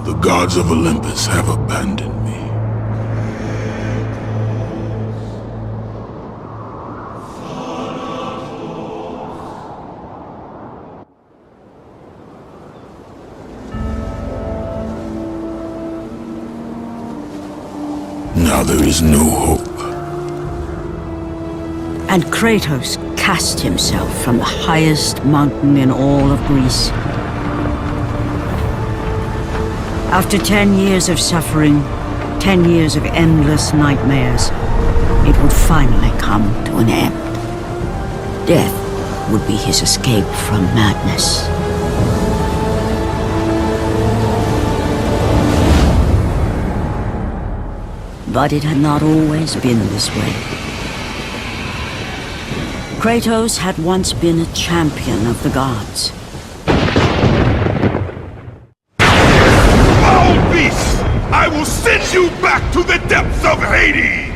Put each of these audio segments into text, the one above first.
The gods of Olympus have abandoned me. Now there is no hope. And Kratos cast himself from the highest mountain in all of Greece. After 10 years of suffering, 10 years of endless nightmares, it would finally come to an end. Death would be his escape from madness. But it had not always been this way. Kratos had once been a champion of the gods. Foul beast! I will send you back to the depths of Hades!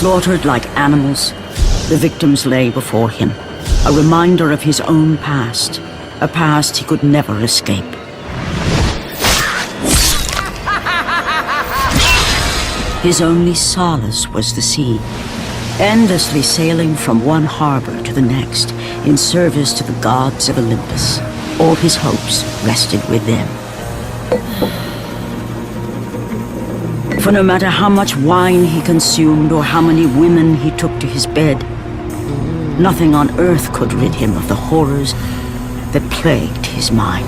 Slaughtered like animals, the victims lay before him, a reminder of his own past, a past he could never escape. His only solace was the sea, endlessly sailing from one harbor to the next in service to the gods of Olympus. All his hopes rested with them. For no matter how much wine he consumed or how many women he took to his bed, nothing on earth could rid him of the horrors that plagued his mind.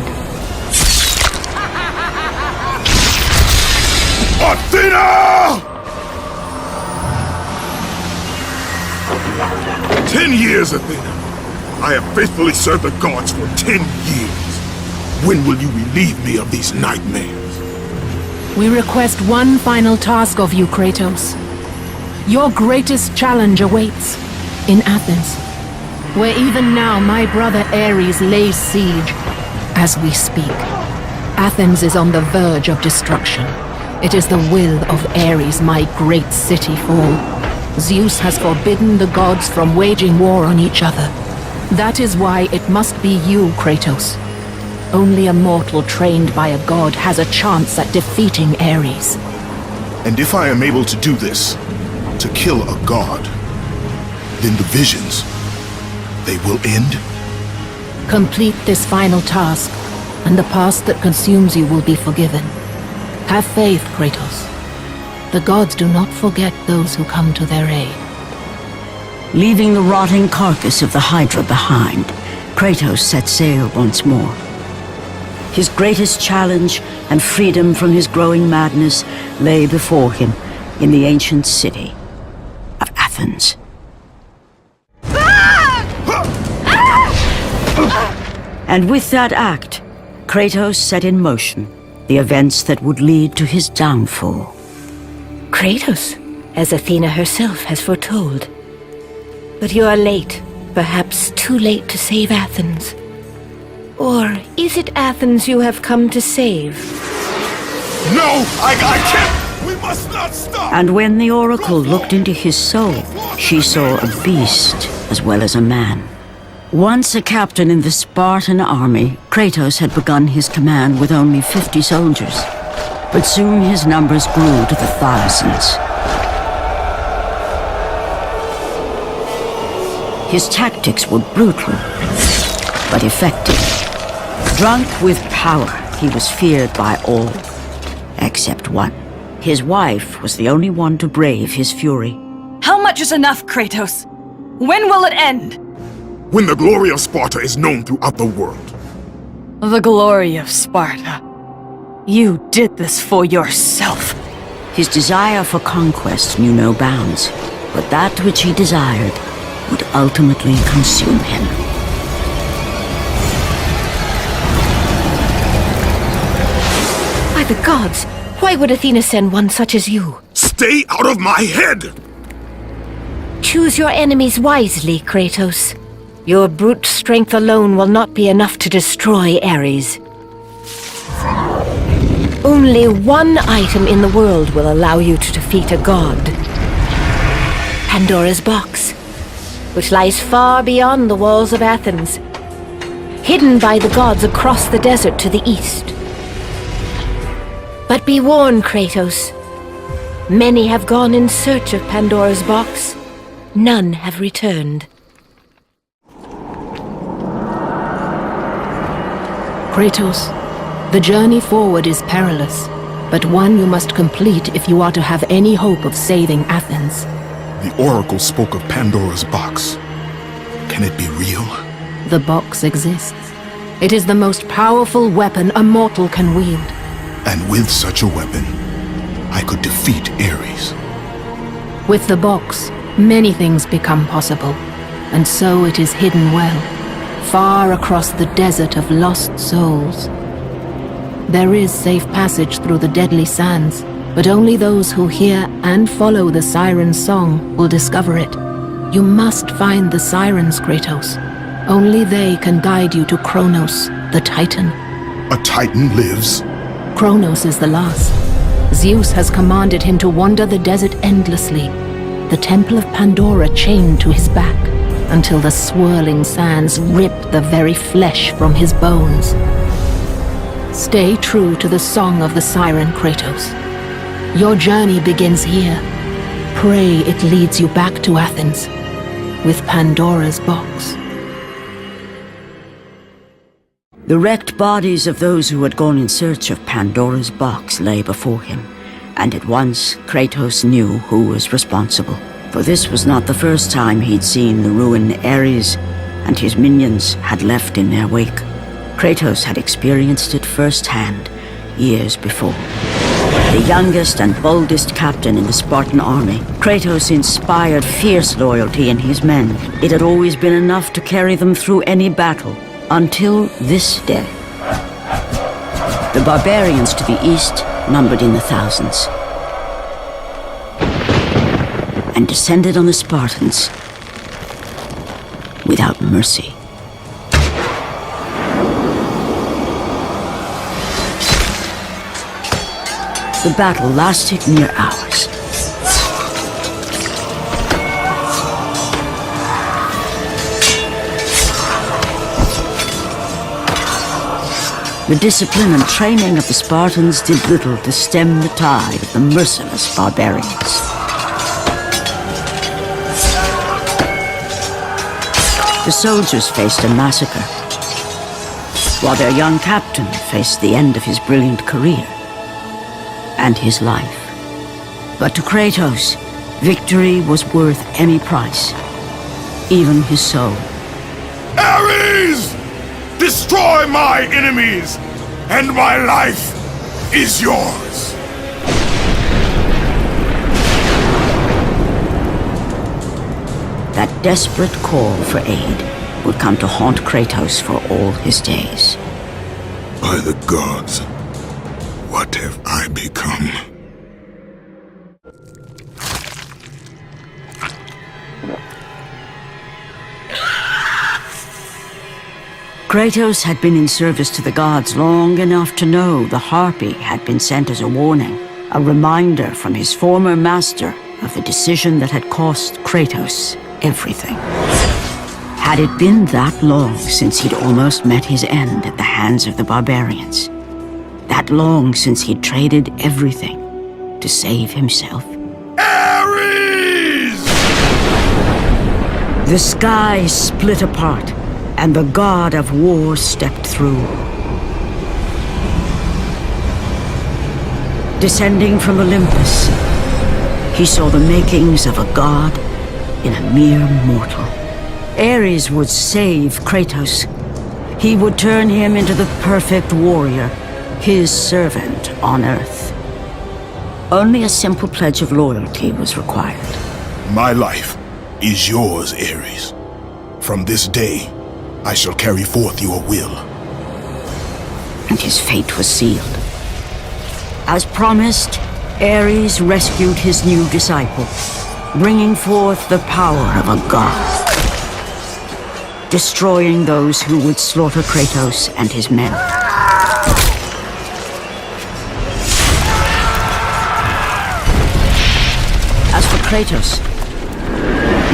Athena! 10 years, Athena. I have faithfully served the gods for 10 years. When will you relieve me of these nightmares? We request one final task of you, Kratos. Your greatest challenge awaits in Athens, where even now my brother Ares lays siege as we speak. Athens is on the verge of destruction. It is the will of Ares my great city fall. Zeus has forbidden the gods from waging war on each other. That is why it must be you, Kratos. Only a mortal trained by a god has a chance at defeating Ares. And if I am able to do this, to kill a god, then the visions, they will end? Complete this final task, and the past that consumes you will be forgiven. Have faith, Kratos. The gods do not forget those who come to their aid. Leaving the rotting carcass of the Hydra behind, Kratos set sail once more. His greatest challenge and freedom from his growing madness lay before him in the ancient city of Athens. And with that act, Kratos set in motion the events that would lead to his downfall. Kratos, as Athena herself has foretold. But you are late, perhaps too late to save Athens. Or is it Athens you have come to save? No! I can't! We must not stop! And when the oracle looked into his soul, she saw a beast as well as a man. Once a captain in the Spartan army, Kratos had begun his command with only 50 soldiers. But soon his numbers grew to the thousands. His tactics were brutal, but effective. Drunk with power, he was feared by all, except one. His wife was the only one to brave his fury. How much is enough, Kratos? When will it end? When the glory of Sparta is known throughout the world. The glory of Sparta. You did this for yourself. His desire for conquest knew no bounds, but that which he desired would ultimately consume him. By the gods, why would Athena send one such as you? Stay out of my head! Choose your enemies wisely, Kratos. Your brute strength alone will not be enough to destroy Ares. Only one item in the world will allow you to defeat a god. Pandora's box, which lies far beyond the walls of Athens, hidden by the gods across the desert to the east. But be warned, Kratos. Many have gone in search of Pandora's box. None have returned. Kratos, the journey forward is perilous, but one you must complete if you are to have any hope of saving Athens. The Oracle spoke of Pandora's box. Can it be real? The box exists. It is the most powerful weapon a mortal can wield. And with such a weapon, I could defeat Ares. With the box, many things become possible, and so it is hidden well, far across the desert of lost souls. There is safe passage through the deadly sands, but only those who hear and follow the siren's song will discover it. You must find the sirens, Kratos. Only they can guide you to Kronos, the Titan. A Titan lives? Kronos is the last. Zeus has commanded him to wander the desert endlessly, the temple of Pandora chained to his back, until the swirling sands rip the very flesh from his bones. Stay true to the song of the siren, Kratos. Your journey begins here. Pray it leads you back to Athens, with Pandora's box. The wrecked bodies of those who had gone in search of Pandora's box lay before him, and at once Kratos knew who was responsible. For this was not the first time he'd seen the ruin Ares and his minions had left in their wake. Kratos had experienced it firsthand years before. The youngest and boldest captain in the Spartan army, Kratos inspired fierce loyalty in his men. It had always been enough to carry them through any battle, until this day. The barbarians to the east numbered in the thousands, and descended on the Spartans without mercy. The battle lasted near hours. The discipline and training of the Spartans did little to stem the tide of the merciless barbarians. The soldiers faced a massacre, while their young captain faced the end of his brilliant career and his life. But to Kratos, victory was worth any price, even his soul. Ares! Destroy my enemies, and my life is yours! That desperate call for aid would come to haunt Kratos for all his days. By the gods, what have I become? Kratos had been in service to the gods long enough to know the Harpy had been sent as a warning, a reminder from his former master of the decision that had cost Kratos everything. Had it been that long since he'd almost met his end at the hands of the barbarians? That long since he'd traded everything to save himself? Ares! The sky split apart, and the god of war stepped through. Descending from Olympus, he saw the makings of a god in a mere mortal. Ares would save Kratos. He would turn him into the perfect warrior, his servant on Earth. Only a simple pledge of loyalty was required. My life is yours, Ares. From this day, I shall carry forth your will. And his fate was sealed. As promised, Ares rescued his new disciple, bringing forth the power of a god, destroying those who would slaughter Kratos and his men. As for Kratos,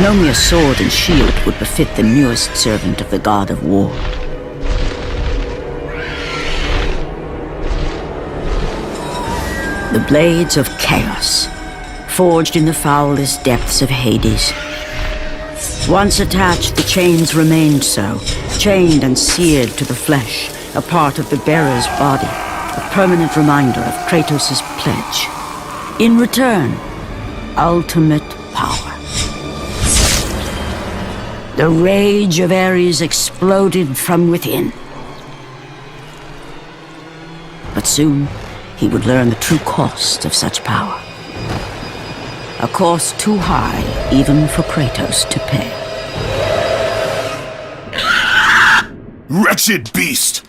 no mere sword and shield would befit the newest servant of the god of war. The blades of chaos, forged in the foulest depths of Hades. Once attached, the chains remained so, chained and seared to the flesh, a part of the bearer's body, a permanent reminder of Kratos' pledge. In return, ultimate power. The rage of Ares exploded from within. But soon, he would learn the true cost of such power. A cost too high even for Kratos to pay. Wretched beast!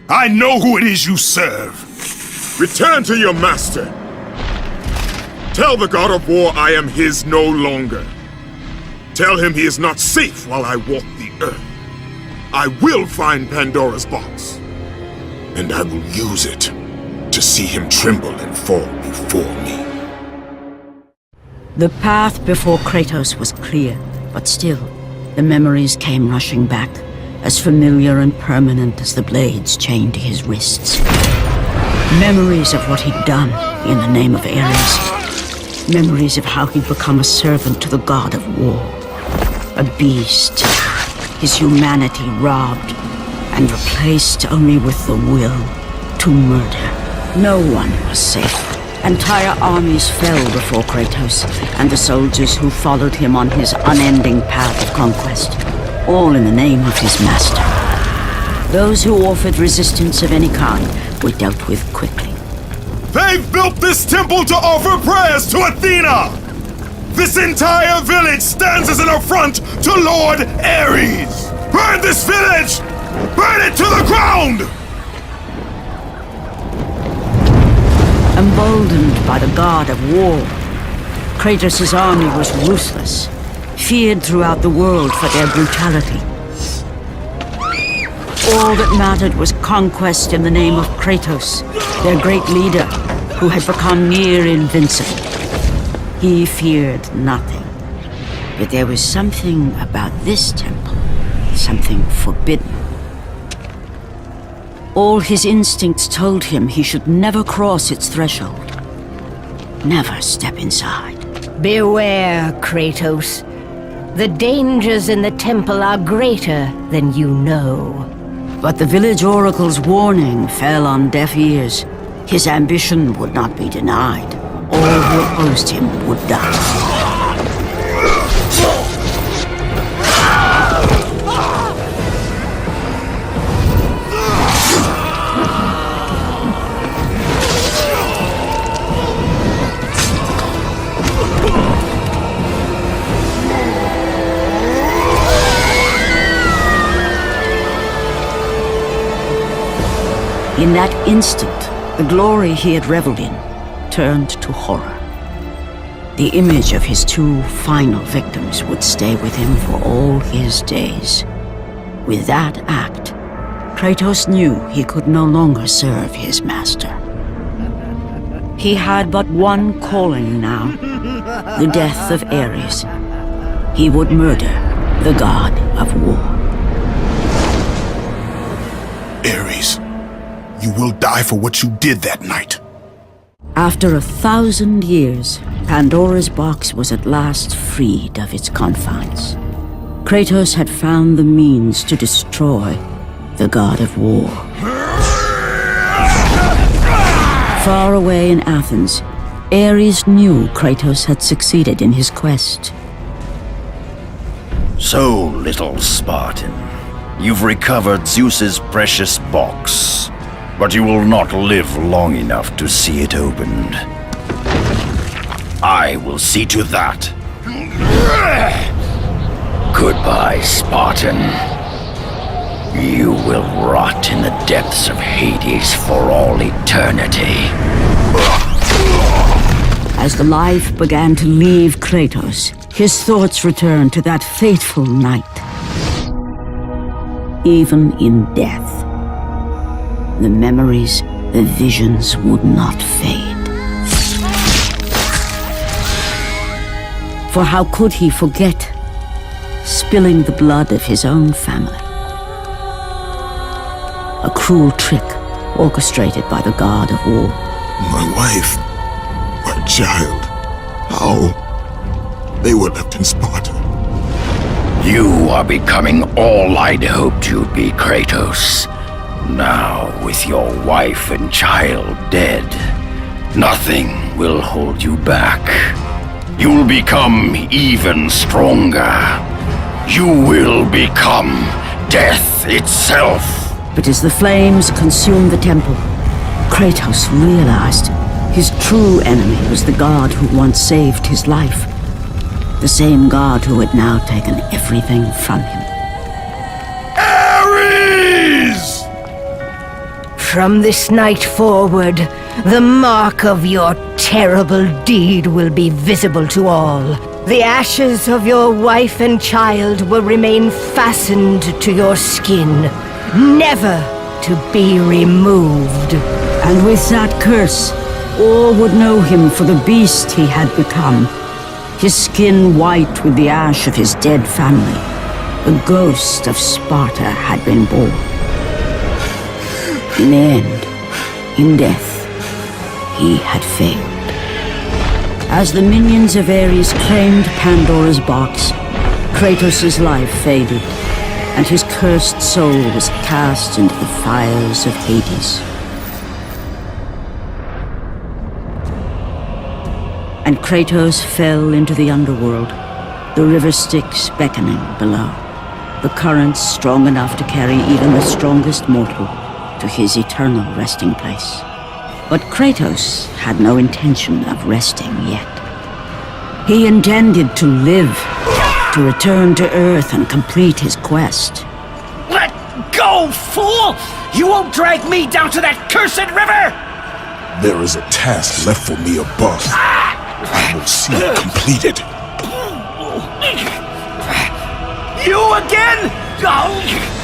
I know who it is you serve! Return to your master! Tell the god of war I am his no longer. Tell him he is not safe while I walk the earth. I will find Pandora's box. And I will use it to see him tremble and fall before me. The path before Kratos was clear, but still, the memories came rushing back, as familiar and permanent as the blades chained to his wrists. Memories of what he'd done in the name of Ares. Memories of how he'd become a servant to the god of war. A beast, his humanity robbed and replaced only with the will to murder. No one was safe. Entire armies fell before Kratos and the soldiers who followed him on his unending path of conquest, all in the name of his master. Those who offered resistance of any kind were dealt with quickly. They've built this temple to offer prayers to Athena! This entire village stands as an affront to Lord Ares! Burn this village! Burn it to the ground! Emboldened by the god of war, Kratos' army was ruthless, feared throughout the world for their brutality. All that mattered was conquest in the name of Kratos, their great leader, who had become near invincible. He feared nothing. But there was something about this temple, something forbidden. All his instincts told him he should never cross its threshold. Never step inside. Beware, Kratos. The dangers in the temple are greater than you know. But the village oracle's warning fell on deaf ears. His ambition would not be denied. All who opposed him would die. In that instant, the glory he had reveled in turned to horror. The image of his two final victims would stay with him for all his days. With that act, Kratos knew he could no longer serve his master. He had but one calling now, the death of Ares. He would murder the god of war. Ares, you will die for what you did that night. After 1,000 years, Pandora's box was at last freed of its confines. Kratos had found the means to destroy the god of war. Far away in Athens, Ares knew Kratos had succeeded in his quest. So, little Spartan, you've recovered Zeus's precious box, but you will not live long enough to see it opened. I will see to that. Goodbye, Spartan. You will rot in the depths of Hades for all eternity. As the life began to leave Kratos, his thoughts returned to that fateful night. Even in death, the memories, the visions would not fade. For how could he forget spilling the blood of his own family? A cruel trick orchestrated by the god of war. My wife, my child, how? They were left in Sparta. You are becoming all I'd hoped you'd be, Kratos. Now, with your wife and child dead, nothing will hold you back. You'll become even stronger. You will become death itself. But as the flames consumed the temple, Kratos realized his true enemy was the god who once saved his life. The same god who had now taken everything from him. Ares! From this night forward, the mark of your terrible deed will be visible to all. The ashes of your wife and child will remain fastened to your skin, never to be removed. And with that curse, all would know him for the beast he had become. His skin white with the ash of his dead family. The ghost of Sparta had been born. In the end, in death, he had failed. As the minions of Ares claimed Pandora's box, Kratos' life faded, and his cursed soul was cast into the fires of Hades. And Kratos fell into the underworld, the river Styx beckoning below, the currents strong enough to carry even the strongest mortal to his eternal resting place. But Kratos had no intention of resting yet. He intended to live, to return to Earth and complete his quest. Let go, fool! You won't drag me down to that cursed river! There is a task left for me above. I will see it completed. You again? Oh.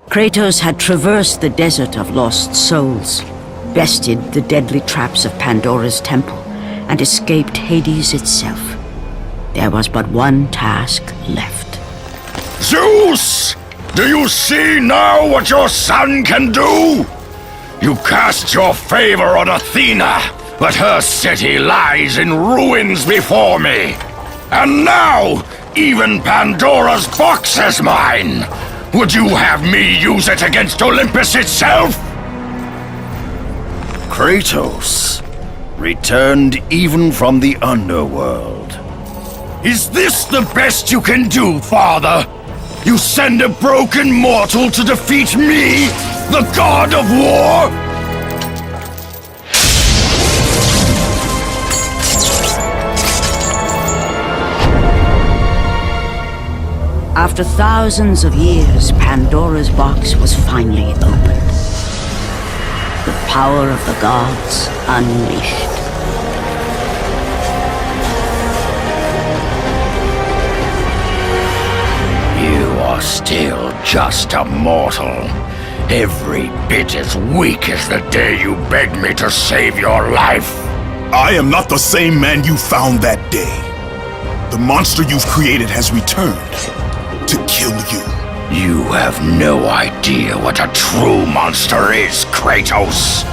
Kratos had traversed the desert of lost souls, bested the deadly traps of Pandora's temple, and escaped Hades itself. There was but one task left. Zeus! Do you see now what your son can do? You cast your favor on Athena, but her city lies in ruins before me. And now, even Pandora's box is mine. Would you have me use it against Olympus itself? Kratos, returned even from the underworld. Is this the best you can do, father? You send a broken mortal to defeat me, the god of war? After thousands of years, Pandora's box was finally opened. The power of the gods unleashed. You are still just a mortal. Every bit as weak as the day you begged me to save your life. I am not the same man you found that day. The monster you've created has returned to kill you. You have no idea what a true monster is, Kratos.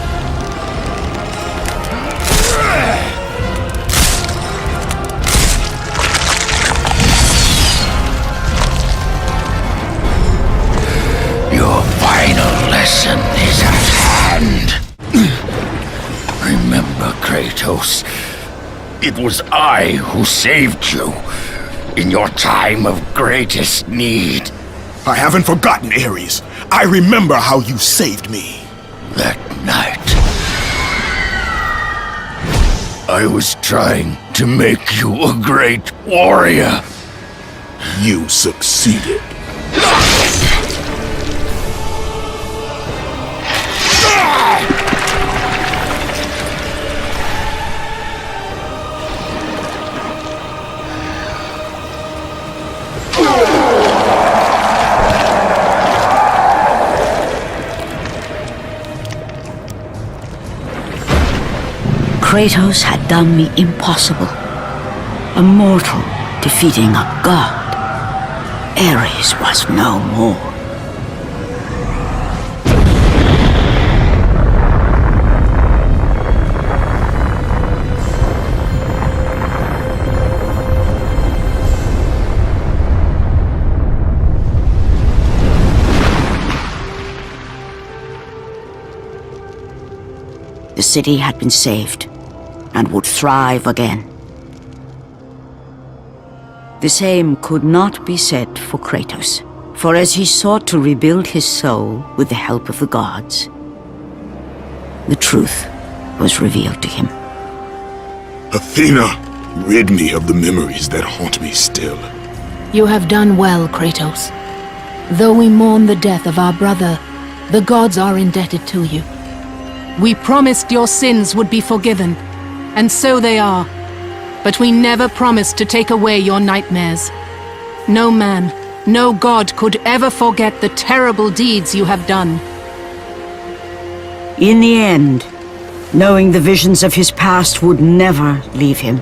Your final lesson is at hand. Remember, Kratos, it was I who saved you in your time of greatest need. I haven't forgotten, Ares. I remember how you saved me. That night, I was trying to make you a great warrior. You succeeded. Kratos had done the impossible. A mortal defeating a god. Ares was no more. The city had been saved and would thrive again. The same could not be said for Kratos, for as he sought to rebuild his soul with the help of the gods, the truth was revealed to him. Athena, rid me of the memories that haunt me still. You have done well, Kratos. Though we mourn the death of our brother, the gods are indebted to you. We promised your sins would be forgiven, and so they are. But we never promised to take away your nightmares. No man, no god could ever forget the terrible deeds you have done. In the end, knowing the visions of his past would never leave him,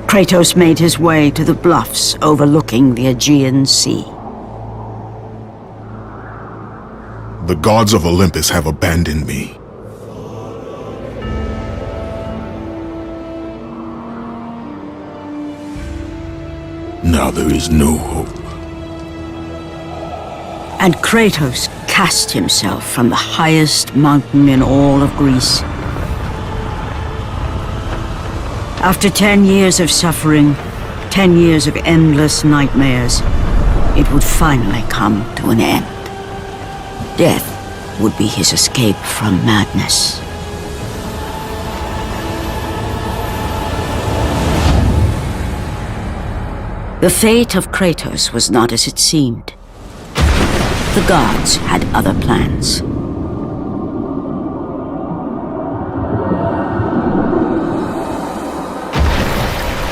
Kratos made his way to the bluffs overlooking the Aegean Sea. The gods of Olympus have abandoned me. Now there is no hope. And Kratos cast himself from the highest mountain in all of Greece. After 10 years of suffering, 10 years of endless nightmares, it would finally come to an end. Death would be his escape from madness. The fate of Kratos was not as it seemed. The gods had other plans.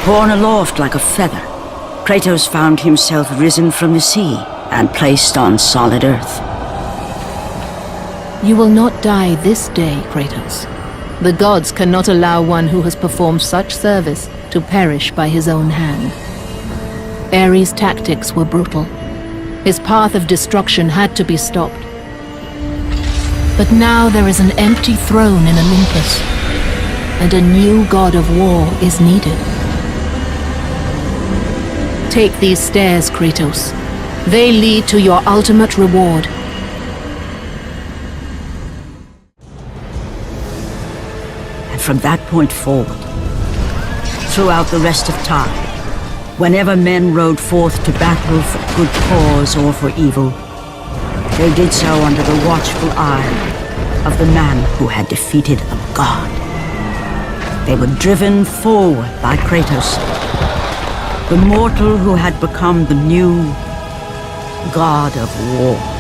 Borne aloft like a feather, Kratos found himself risen from the sea and placed on solid earth. You will not die this day, Kratos. The gods cannot allow one who has performed such service to perish by his own hand. Ares' tactics were brutal. His path of destruction had to be stopped. But now there is an empty throne in Olympus, and a new god of war is needed. Take these stairs, Kratos. They lead to your ultimate reward. And from that point forward, throughout the rest of time, whenever men rode forth to battle for good cause or for evil, they did so under the watchful eye of the man who had defeated a god. They were driven forward by Kratos, the mortal who had become the new god of war.